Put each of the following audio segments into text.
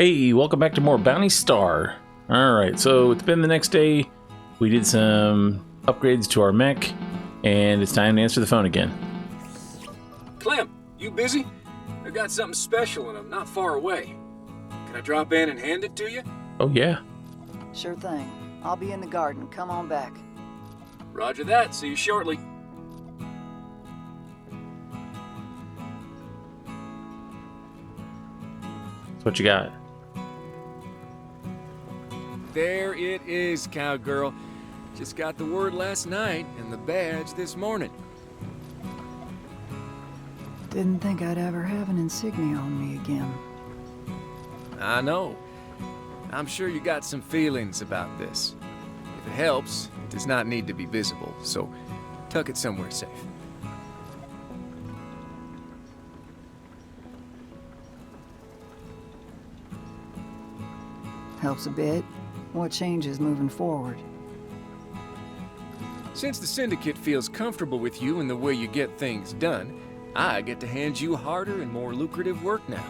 Hey, welcome back to more bountystar. Alright, so it's been the next day. We did some upgrades to our mech, and it's time to answer the phone again. Clem, you busy? I've got something special and I'm not far away. Can I drop in and hand it to you? Oh yeah. Sure thing. I'll be in the garden. Come on back. Roger that. See you shortly. That's what you got. There it is, cowgirl. Just got the word last night and the badge this morning. Didn't think I'd ever have an insignia on me again. I know. I'm sure you got some feelings about this. If it helps, it does not need to be visible, so tuck it somewhere safe. Helps a bit. What changes moving forward? Since the Syndicate feels comfortable with you and the way you get things done, I get to hand you harder and more lucrative work now.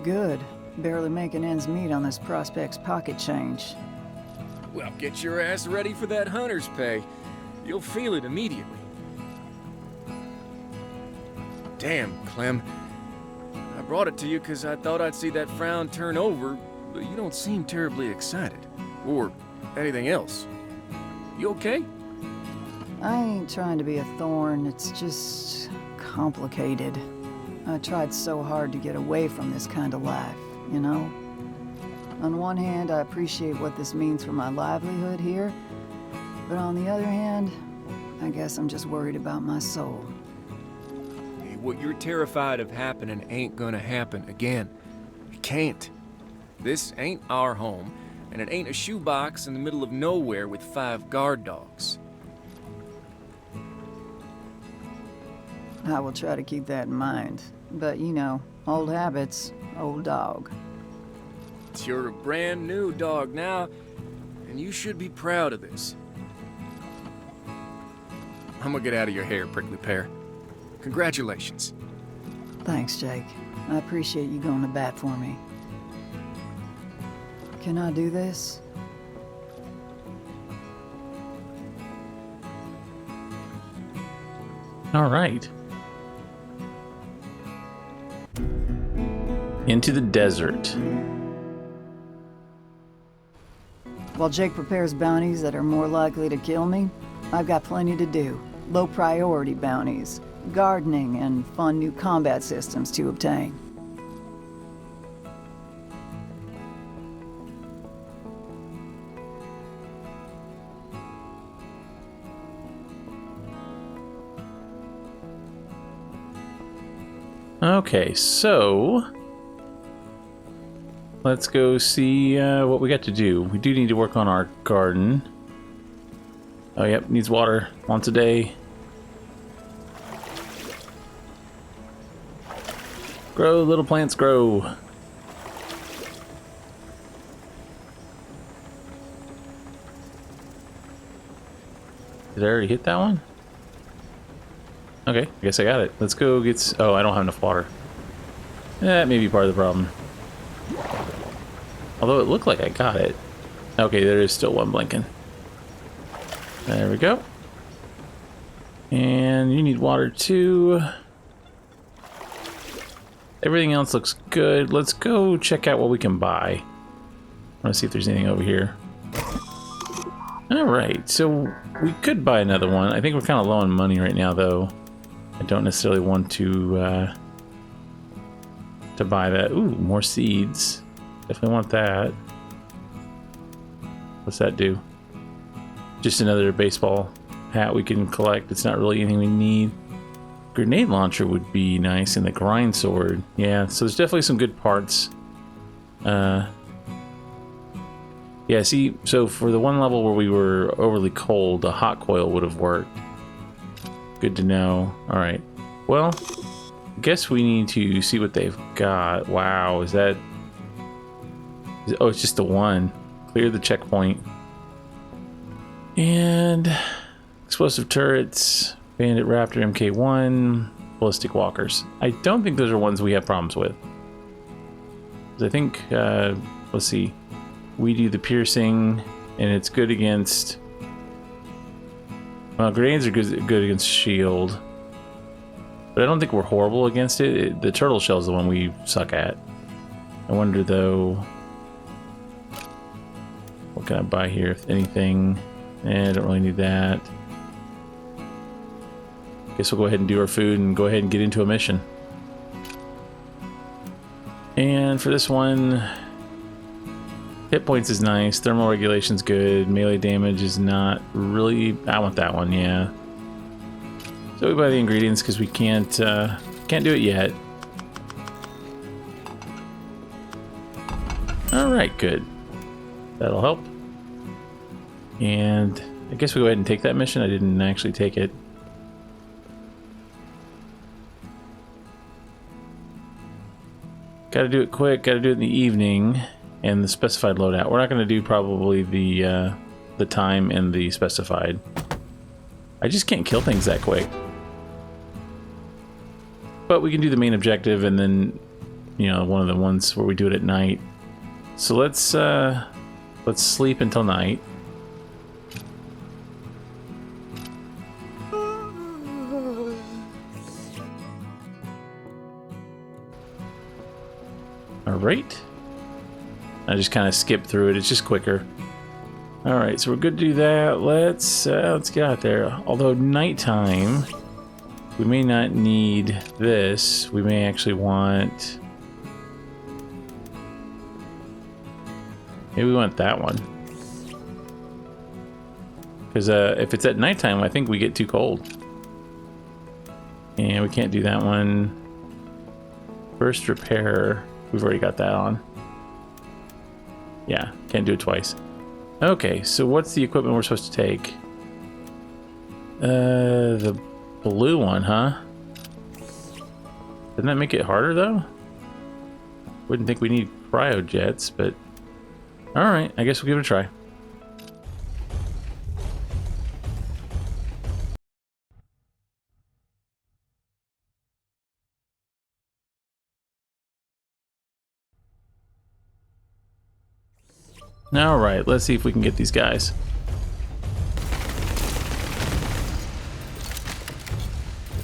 Good. Barely making ends meet on this prospect's pocket change. Well, get your ass ready for that hunter's pay. You'll feel it immediately. Damn, Clem. I brought it to you because I thought I'd see that frown turn over, but you don't seem terribly excited. Or anything else. You okay? I ain't trying to be a thorn, it's just complicated. I tried so hard to get away from this kind of life, you know? On one hand, I appreciate what this means for my livelihood here, but on the other hand, I guess I'm just worried about my soul. Hey, what you're terrified of happening ain't gonna happen again. It can't. This ain't our home, and it ain't a shoebox in the middle of nowhere with 5 guard dogs. I will try to keep that in mind. But, you know, old habits, old dog. You're a brand new dog now, and you should be proud of this. I'm gonna get out of your hair, prickly pear. Congratulations. Thanks, Jake. I appreciate you going to bat for me. Can I do this? All right. Into the desert. While Jake prepares bounties that are more likely to kill me, I've got plenty to do. Low priority bounties, gardening, and fun new combat systems to obtain. Okay, so let's go see what we got to do. We do need to work on our garden. Oh, yep, needs water once a day. Grow, little plants, grow. Did I already hit that one? Okay, I guess I got it. Let's go get... Oh, I don't have enough water. That may be part of the problem. Although it looked like I got it. Okay, there is still one blinking. There we go. And you need water too. Everything else looks good. Let's go check out what we can buy. I want to see if there's anything over here. Alright, so we could buy another one. I think we're kind of low on money right now, though. I don't necessarily want to buy that. Ooh, more seeds. Definitely want that. What's that do? Just another baseball hat we can collect. It's not really anything we need. Grenade launcher would be nice, and the grind sword. Yeah, so there's definitely some good parts. Yeah, see, so for the one level where we were overly cold, a hot coil would have worked. Good to know. Alright. Well, I guess we need to see what they've got. Wow, is that... Oh, it's just the one. Clear the checkpoint. And... explosive turrets, Bandit Raptor MK1, ballistic walkers. I don't think those are ones we have problems with. I think, let's see, we do the piercing, and it's good against... Well, grenades are good against shield. But I don't think we're horrible against it. The turtle shell is the one we suck at. I wonder, though... What can I buy here, if anything? I don't really need that. Guess we'll go ahead and do our food and go ahead and get into a mission. And for this one, hit points is nice, thermal regulation's good, melee damage is not really... I want that one, yeah. So we buy the ingredients because we can't do it yet. Alright, good. That'll help. And I guess we go ahead and take that mission. I didn't actually take it. Gotta do it quick, gotta do it in the evening, and the specified loadout. We're not gonna do probably the time and the specified. I just can't kill things that quick. But we can do the main objective and then, you know, one of the ones where we do it at night. So let's sleep until night. Alright. I just kind of skip through it. It's just quicker. Alright, so we're good to do that. Let's get out there. Although nighttime, we may not need this. We may actually want... Maybe we want that one. Because if it's at nighttime, I think we get too cold. And we can't do that one. First repair... We've already got that on. Yeah, can't do it twice. Okay, so what's the equipment we're supposed to take? The blue one, huh? Doesn't that make it harder, though? Wouldn't think we need cryojets, but... Alright, I guess we'll give it a try. Alright, let's see if we can get these guys.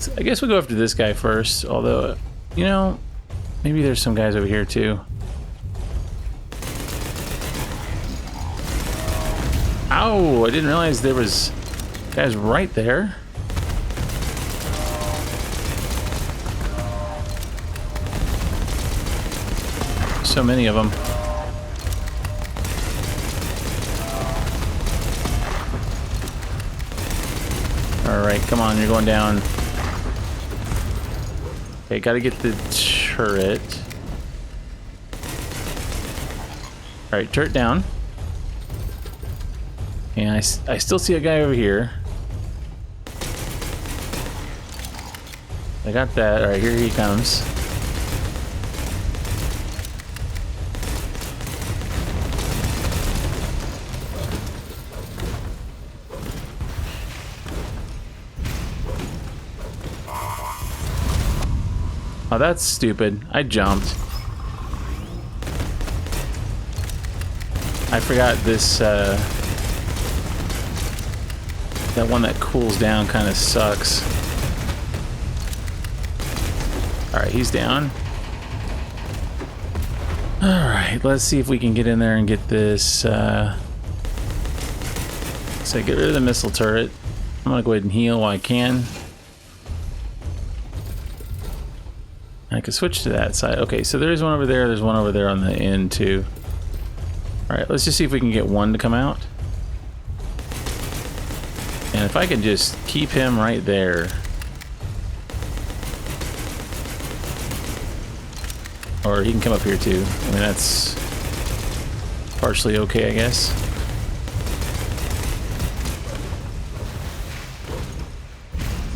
So I guess we'll go after this guy first, although, you know, maybe there's some guys over here too. Ow, I didn't realize there was guys right there. So many of them. Alright, come on, you're going down. Okay, gotta get the turret. Alright, turret down. And I still see a guy over here. I got that. Alright, here he comes. Oh, that's stupid. I jumped. I forgot this, that one that cools down kind of sucks. Alright, he's down. Alright, let's see if we can get in there and get this, so get rid of the missile turret. I'm gonna go ahead and heal while I can. I can switch to that side. Okay, so there's one over there. There's one over there on the end, too. Alright, let's just see if we can get one to come out. And if I can just keep him right there. Or he can come up here, too. I mean, that's partially okay, I guess.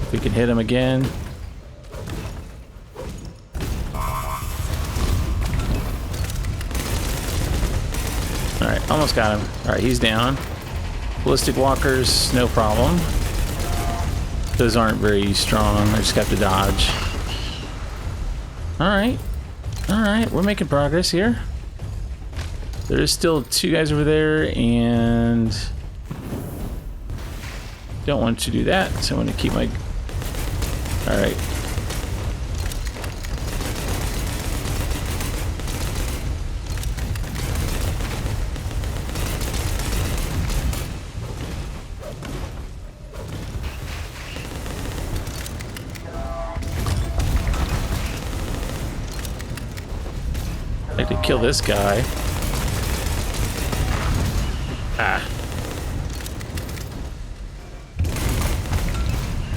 If we can hit him again. Alright, almost got him. Alright, he's down. Ballistic walkers, no problem. Those aren't very strong. I just got to dodge. Alright. Alright, we're making progress here. There is still 2 guys over there, and don't want to do that, so I'm going to keep my... Alright. I'd like to kill this guy. Ah.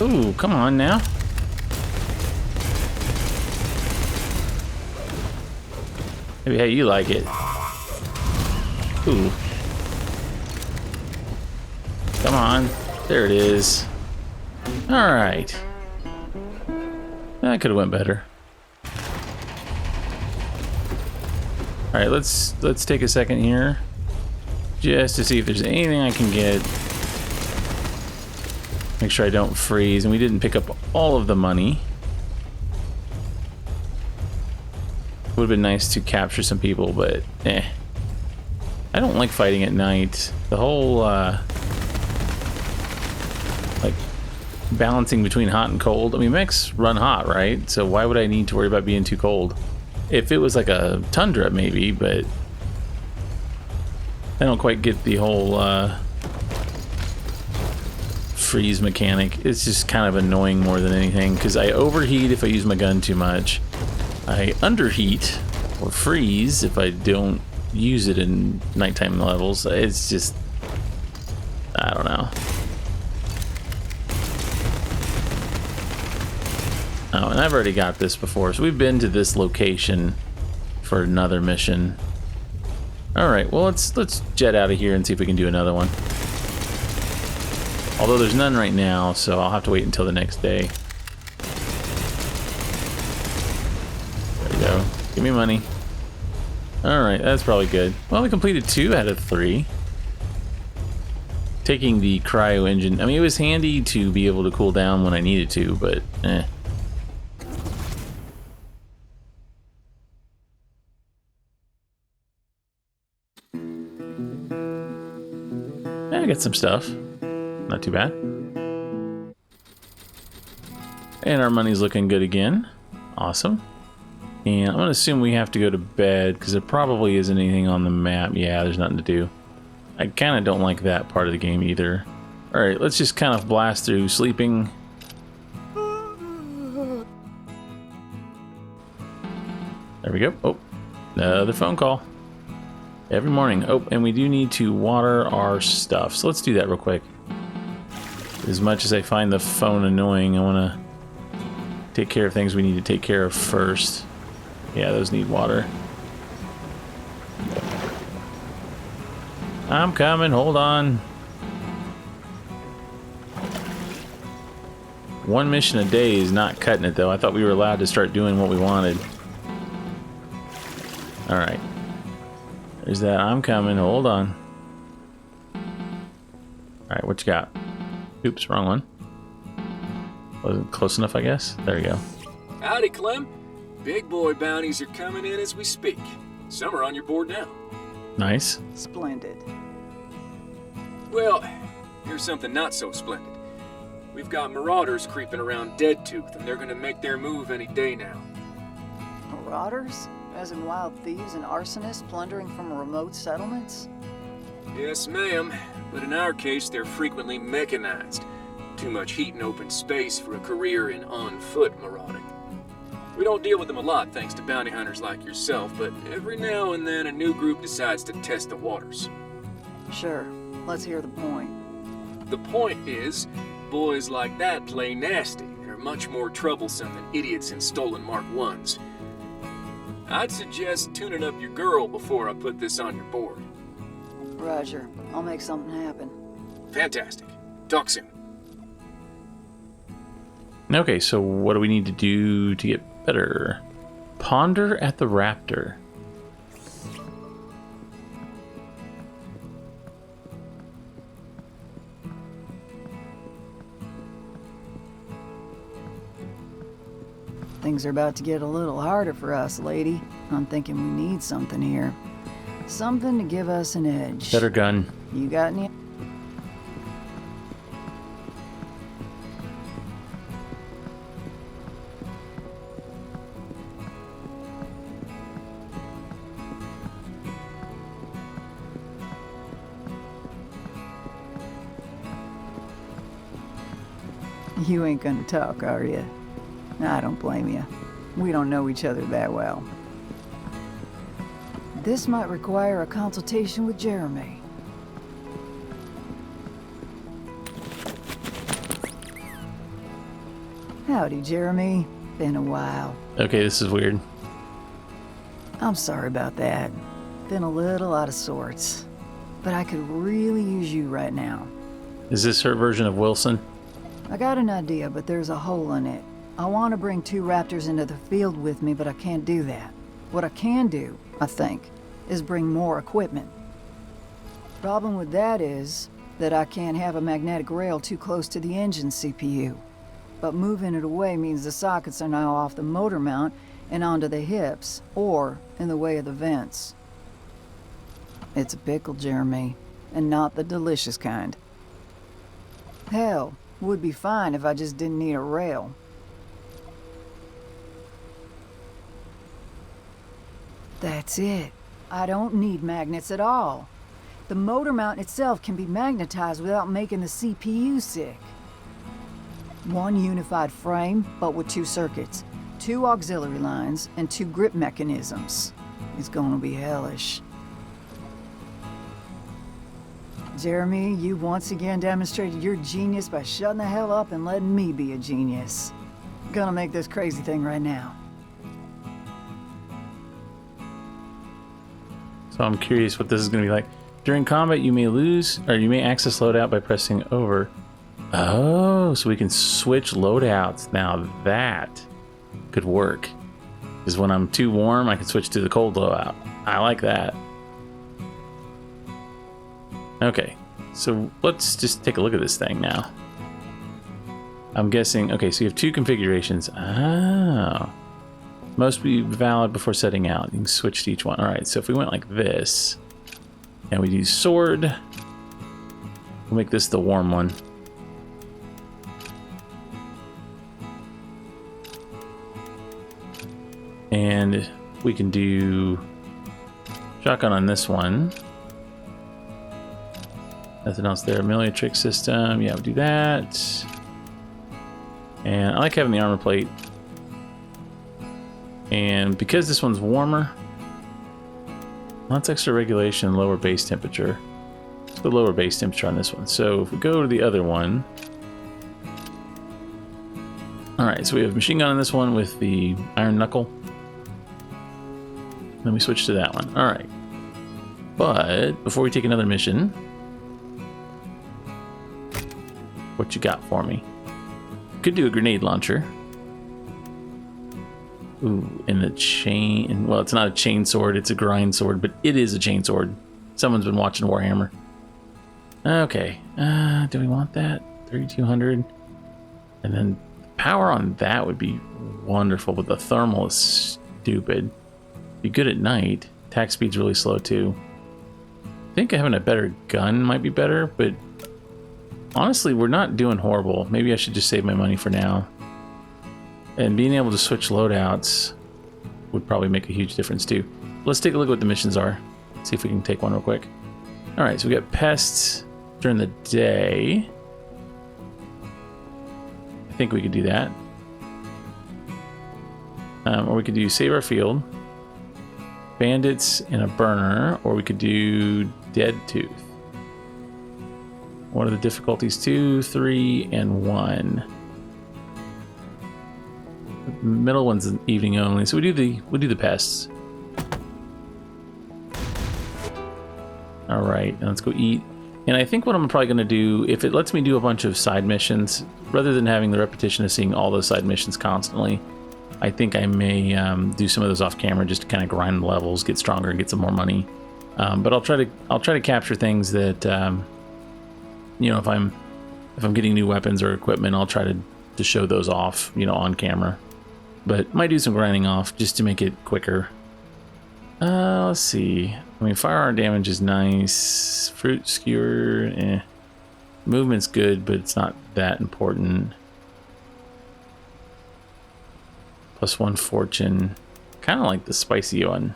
Ooh, come on now. Maybe how you like it. Ooh. Come on. There it is. Alright. That could have went better. Alright, let's take a second here. Just to see if there's anything I can get. Make sure I don't freeze. And we didn't pick up all of the money. Would have been nice to capture some people, but eh. I don't like fighting at night. The whole like balancing between hot and cold. I mean, mechs run hot, right? So why would I need to worry about being too cold? If it was like a tundra, maybe, but I don't quite get the whole freeze mechanic. It's just kind of annoying more than anything, because I overheat if I use my gun too much. I underheat or freeze if I don't use it in nighttime levels. It's just, I don't know. Oh, and I've already got this before, so we've been to this location for another mission. Alright, well let's jet out of here and see if we can do another one. Although there's none right now, so I'll have to wait until the next day. There we go. Give me money. Alright, that's probably good. Well, we completed 2 out of 3. Taking the cryo engine, I mean, it was handy to be able to cool down when I needed to, but eh. I got some stuff. Not too bad. And our money's looking good again. Awesome. And I'm going to assume we have to go to bed because there probably isn't anything on the map. Yeah, there's nothing to do. I kind of don't like that part of the game either. Alright, let's just kind of blast through sleeping. There we go. Oh, another phone call. Every morning. Oh, and we do need to water our stuff. So let's do that real quick. As much as I find the phone annoying, I want to take care of things we need to take care of first. Yeah, those need water. I'm coming. Hold on. 1 mission a day is not cutting it, though. I thought we were allowed to start doing what we wanted. Alright. There's that. I'm coming. Hold on. Alright, what you got? Oops, wrong one. Wasn't close enough, I guess. There we go. Howdy, Clem. Big boy bounties are coming in as we speak. Some are on your board now. Nice. Splendid. Well, here's something not so splendid. We've got marauders creeping around Deadtooth, and they're gonna make their move any day now. Marauders? As in wild thieves and arsonists plundering from remote settlements? Yes, ma'am. But in our case, they're frequently mechanized. Too much heat and open space for a career in on-foot marauding. We don't deal with them a lot thanks to bounty hunters like yourself, but every now and then a new group decides to test the waters. Sure. Let's hear the point. The point is, boys like that play nasty and are much more troublesome than idiots in stolen Mark 1s. I'd suggest tuning up your girl before I put this on your board. Roger. I'll make something happen. Fantastic. Talk soon. Okay, so what do we need to do to get better? Ponder at the Raptor. Things are about to get a little harder for us, lady. I'm thinking we need something here. Something to give us an edge. Better gun. You got any? You ain't gonna talk, are you? I don't blame you. We don't know each other that well. This might require a consultation with Jeremy. Howdy, Jeremy. Been a while. Okay, this is weird. I'm sorry about that. Been a little out of sorts. But I could really use you right now. Is this her version of Wilson? I got an idea, but there's a hole in it. I want to bring 2 raptors into the field with me, but I can't do that. What I can do, I think, is bring more equipment. Problem with that is that I can't have a magnetic rail too close to the engine CPU. But moving it away means the sockets are now off the motor mount and onto the hips, or in the way of the vents. It's a pickle, Jeremy, and not the delicious kind. Hell, would be fine if I just didn't need a rail. That's it. I don't need magnets at all. The motor mount itself can be magnetized without making the CPU sick. 1 unified frame, but with 2 circuits, 2 auxiliary lines, and 2 grip mechanisms. It's gonna be hellish. Jeremy, you once again demonstrated your genius by shutting the hell up and letting me be a genius. Gonna make this crazy thing right now. So I'm curious what this is going to be like. During combat, you may lose, or you may access loadout by pressing over. Oh, so we can switch loadouts. Now that could work. Because when I'm too warm, I can switch to the cold loadout. I like that. Okay, so let's just take a look at this thing now. I'm guessing, okay, so you have 2 configurations. Oh. Must be valid before setting out. You can switch to each one. All right, so if we went like this, and we do sword, we'll make this the warm one. And we can do shotgun on this one. Nothing else there. Melee trick system. Yeah, we'll do that. And I like having the armor plate. And because this one's warmer, lots extra regulation, lower base temperature. Let's put lower base temperature on this one. So if we go to the other one. Alright, so we have machine gun on this one with the iron knuckle. Then we switch to that one. Alright. But before we take another mission, what you got for me? Could do a grenade launcher. Ooh, and the chain, well, it's not a chain sword, it's a grind sword, but it is a chain sword. Someone's been watching Warhammer. Okay, do we want that? 3200. And then power on that would be wonderful, but the thermal is stupid. Be good at night. Attack speed's really slow too. I think having a better gun might be better, but honestly, we're not doing horrible. Maybe I should just save my money for now. And being able to switch loadouts would probably make a huge difference too. Let's take a look at what the missions are. See if we can take one real quick. Alright, so we got pests during the day. I think we could do that. Or we could do save our field. Bandits in a burner. Or we could do dead tooth. What are the difficulties? 2, 3, and 1. The middle one's an evening only, so we'll do the pests. All right, now let's go eat. And I think what I'm probably going to do, if it lets me do a bunch of side missions, rather than having the repetition of seeing all those side missions constantly, I think I may do some of those off camera just to kind of grind the levels, get stronger, and get some more money. But I'll try to capture things that you know, if I'm getting new weapons or equipment, I'll try to show those off, you know, on camera. But might do some grinding off just to make it quicker. Let's see. I mean, firearm damage is nice. Fruit skewer, eh. Movement's good, but it's not that important. +1 fortune. Kind of like the spicy one.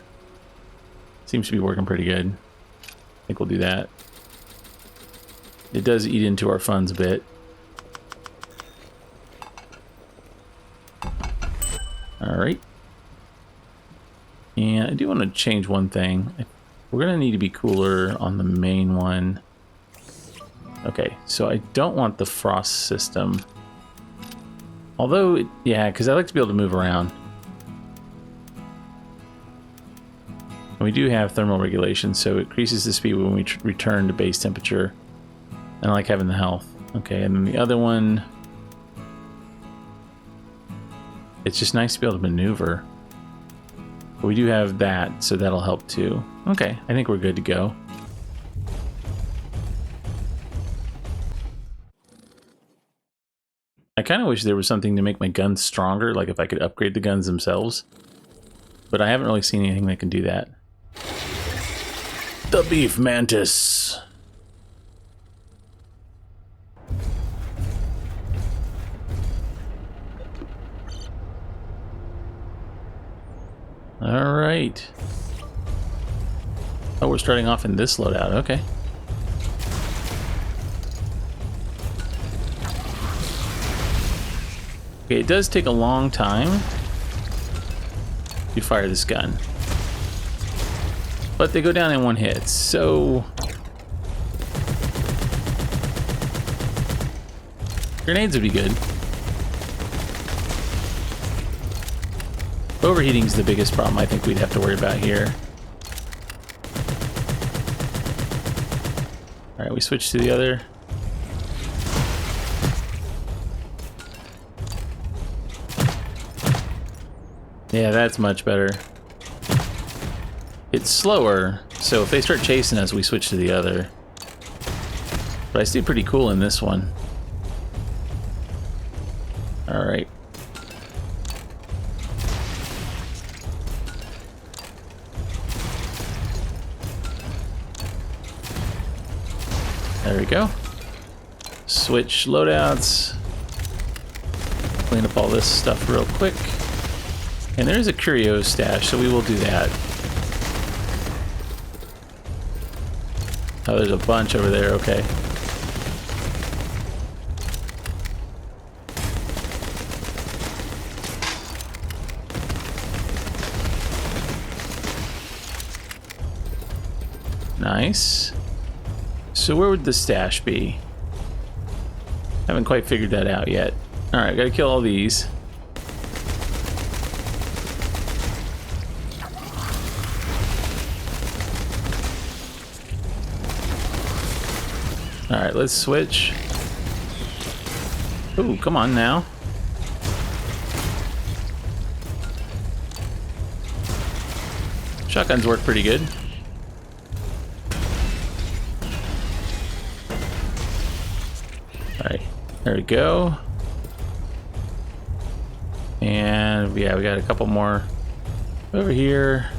Seems to be working pretty good. I think we'll do that. It does eat into our funds a bit. Alright. And I do want to change one thing. We're going to need to be cooler on the main one. Okay, so I don't want the frost system. Although, yeah, because I like to be able to move around. And we do have thermal regulation, so it increases the speed when we return to base temperature. And I like having the health. Okay, and then the other one... It's just nice to be able to maneuver. But we do have that, so that'll help too. Okay, I think we're good to go. I kind of wish there was something to make my guns stronger, like if I could upgrade the guns themselves. But I haven't really seen anything that can do that. The beef mantis. All right. Oh, we're starting off in this loadout. Okay. Okay, it does take a long time to fire this gun. But they go down in one hit, so... Grenades would be good. Overheating's the biggest problem I think we'd have to worry about here. Alright, we switch to the other. Yeah, that's much better. It's slower, so if they start chasing us, we switch to the other. But I stay pretty cool in this one. Alright. There we go. Switch loadouts. Clean up all this stuff real quick. And there's a curio stash, so we will do that. Oh, there's a bunch over there, okay. Nice. So where would the stash be? Haven't quite figured that out yet. Alright, gotta kill all these. Alright, let's switch. Ooh, come on now. Shotguns work pretty good. Alright, there we go. And yeah, we got a couple more over here.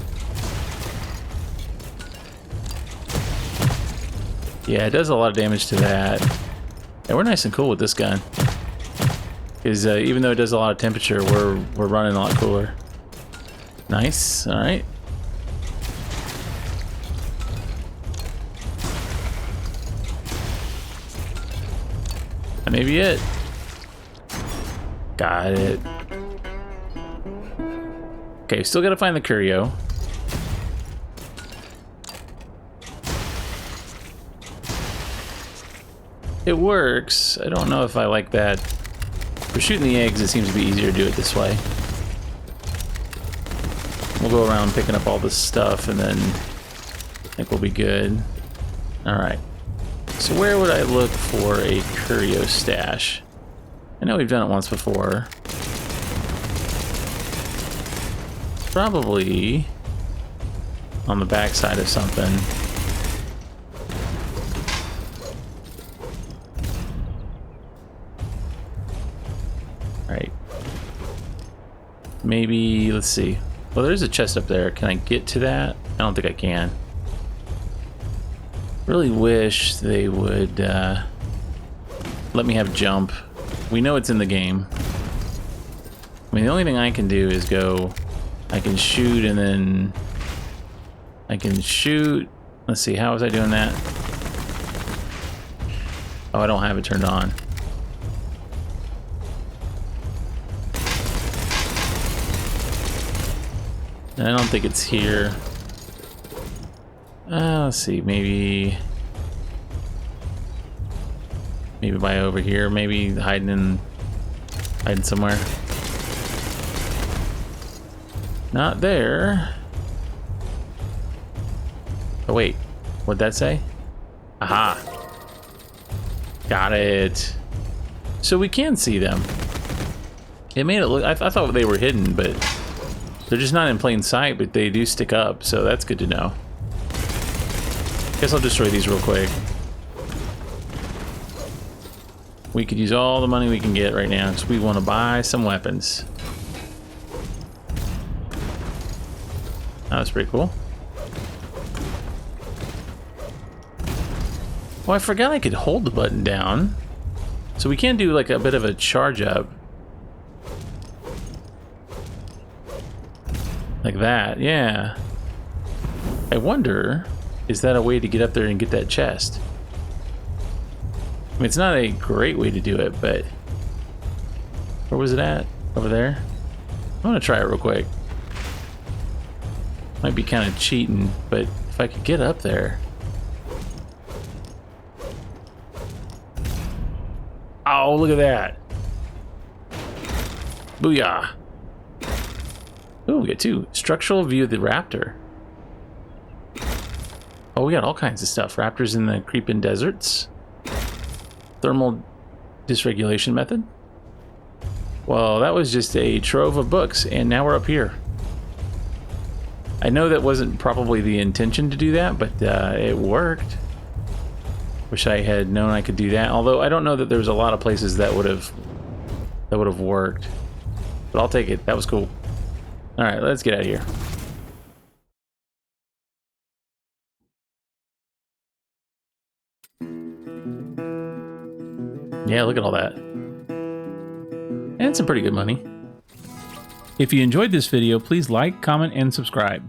Yeah, it does a lot of damage to that. And we're nice and cool with this gun. Because even though it does a lot of temperature, we're running a lot cooler. Nice, alright. That may be it. Got it. Okay, still gotta find the curio. It works. I don't know if I like that. For shooting the eggs, it seems to be easier to do it this way. We'll go around picking up all this stuff and then I think we'll be good. Alright. So where would I look for a curio stash? I know we've done it once before. Probably on the backside of something. Right. Maybe, let's see. Well, there's a chest up there. Can I get to that? I don't think I can. Really wish they would let me have jump. We know it's in the game. I mean, the only thing I can do is go... I can shoot and then... I can shoot... Let's see, how was I doing that? Oh, I don't have it turned on. I don't think it's here. Let's see, maybe by over here, maybe hiding somewhere. Not there. Oh wait, what'd that say? Aha. Got it. So we can see them. It made it look, I thought they were hidden, but they're just not in plain sight, but they do stick up, so that's good to know. Guess I'll destroy these real quick. We could use all the money we can get right now because we want to buy some weapons. That was pretty cool. Oh, I forgot I could hold the button down. So we can do like a bit of a charge up. Like that, yeah. I wonder, is that a way to get up there and get that chest? I mean, it's not a great way to do it, but... Where was it at? Over there? I'm gonna try it real quick. Might be kind of cheating, but if I could get up there... Oh, look at that! Booyah! Oh, we got two. Structural view of the raptor. Oh, we got all kinds of stuff. Raptors in the creeping deserts. Thermal dysregulation method. Well, that was just a trove of books, and now we're up here. I know that wasn't probably the intention to do that, but it worked. Wish I had known I could do that. Although I don't know that there was a lot of places that would have worked. But I'll take it. That was cool. All right, let's get out of here. Yeah, look at all that. And some pretty good money. If you enjoyed this video, please like, comment, and subscribe.